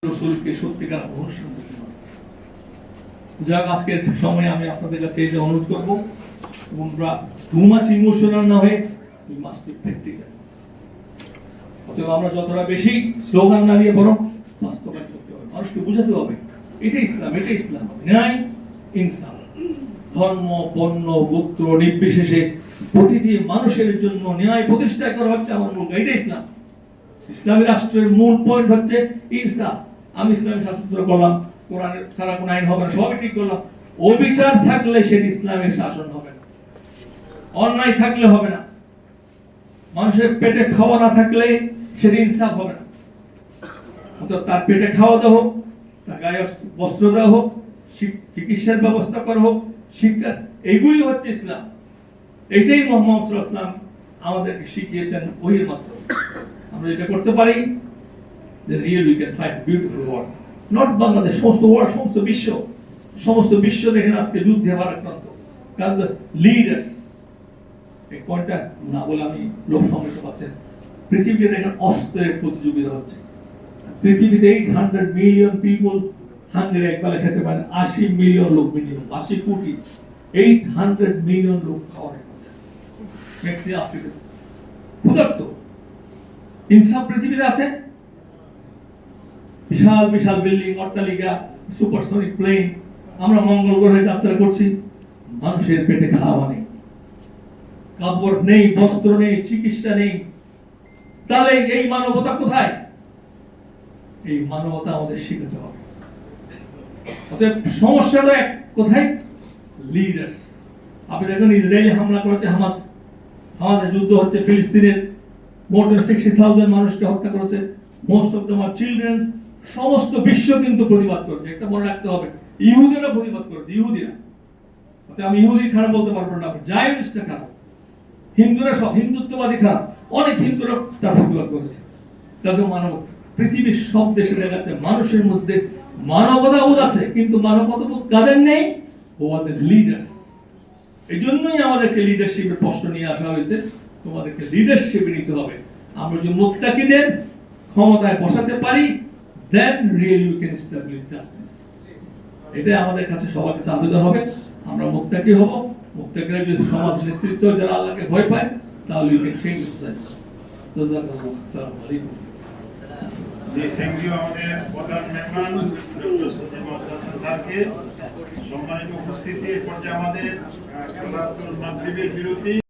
রসুলকে সত্যিকার অনুসরণ করতে হবে। যাক, আজকের সময় আমি আপনাদের কাছে এটা অনুরোধ করবো, তোমরা টু মাচ ইমোশনাল না হয়ে উই মাস্ট বি প্র্যাকটিক্যাল। অতএব আমরা যতটা বেশি স্লোগান না দিয়ে বরং বাস্তবায়ন করতে হবে, মানুষকে বোঝাতে হবে এটাই ইসলাম, এটাই ইসলাম, ন্যায় ইনসাফ, ধর্ম বর্ণ গোত্র নির্বিশেষে প্রতিটি মানুষের জন্য ন্যায় প্রতিষ্ঠা করা হচ্ছে আমার মূল, এটাই ইসলাম। ইসলামী রাষ্ট্রের মূল পয়েন্ট হচ্ছে ইনসাফ। আমি ইসলামী শাসন করলাম, কোরআনের ছাড়া কোন আইন হবে না, সবই ঠিক করলাম, অবিচার থাকলে সেটি ইসলামের শাসন হবে না, অন্যায় থাকলে হবে না, মানুষের পেটে খাওয়া না থাকলে সেটি ইনসাফ হবে না। অর্থাৎ তার পেটে খাওয়া দেওয়া হোক, তার গায়ে বস্ত্র দেওয়া হোক, চিকিৎসার ব্যবস্থা করা হোক, শিক্ষা, এইগুলি হচ্ছে ইসলাম। এইটাই মুহাম্মদ সাল্লাল্লাহু আলাইহি ওয়াসাল্লাম আমাদেরকে শিখিয়েছেন ওহির মাধ্যমে। আমরা এটা করতে পারি, then really we can find a beautiful world. Not Bangladesh, সমস্ত ওয়ার্ল্ড, সমস্ত বিশ্ব দেখেন আজকে যুদ্ধে ভারাক্রান্ত। কারণ লিডার্স, এই পয়েন্টটা না বলে আমি লোক সমৃদ্ধ পাচ্ছেন, পৃথিবীতে দেখেন অস্ত্রের প্রতিযোগিতা হচ্ছে। পৃথিবীতে 800 মিলিয়ন পিপল হাঙ্গেরি একবেলা খেতে পারেন, 80 মিলিয়ন লোক, মিনিমাম 80 কোটি, 800 মিলিয়ন লোক খাওয়ার মেক্সিকো, আফ্রিকা ক্ষুধার্ত। ইনসাফ পৃথিবীতে আছে? বিশাল বিশাল বিল্ডিং, অট্টালিকা, সুপারসনিক প্লেন, আমরা মঙ্গল গ্রহে যাত্রা করছি, মানুষের পেটে খাওয়া নেই, কাপড় নেই, বস্ত্র নেই, চিকিৎসা নেই। তাহলে এই মানবতা কোথায়? এই মানবতা আমাদের শিখাতে হবে। অতএব সমস্যাটা কোথায়? লিডার্স। আপনি দেখেন ইসরায়েলি হামলা করেছে হামাসের যুদ্ধ হচ্ছে, ফিলিস্তিনের মোর দেন 60,000 মানুষকে হত্যা করেছে, most of them are children. সমস্ত বিশ্ব কিন্তু প্রতিবাদ করেছে, একটা মনে রাখতে হবে, ইহুদিরা প্রতিবাদ করেছে, ইহুদিরা। আমি ইহুদি খারাপ বলতে পারবো না, জায়নিস্টরা খারাপ, হিন্দুরা সব, হিন্দুত্ববাদী খারাপ, অনেক হিন্দুরা তার প্রতিবাদ করেছে। তাদের মানব, পৃথিবীর সব দেশে দেখা যাচ্ছে মানুষের মধ্যে মানবতা বোধ আছে, কিন্তু মানবতা বোধ কাদের নেই? ওদের লিডার্স। এই জন্যই আমাদেরকে লিডারশিপের প্রশ্ন নিয়ে আসা হয়েছে, তোমাদেরকে লিডারশিপে নিতে হবে। আমরা যদি মুত্তাকিদের ক্ষমতায় বসাতে পারি, then really we can establish justice. এটা আমাদের কাছে সবার কাছে আবেদন হবে, আমরা মুত্তাকি হব। মুত্তাকিরা যদি সমাজ নেতৃত্ব যারা আল্লাহকে ভয় পায়, তাহলে we can change the society. জাযাকাল্লাহু আসসালামু আলাইকুম। থ্যাংক ইউ আমাদের প্রধান মেহমান ডক্টর সৈয়দ হাসান স্যারকে। সম্মানিত উপস্থিতি, এ পর্যায়ে আমাদের সালাতুল মাগরিবের বিরতি।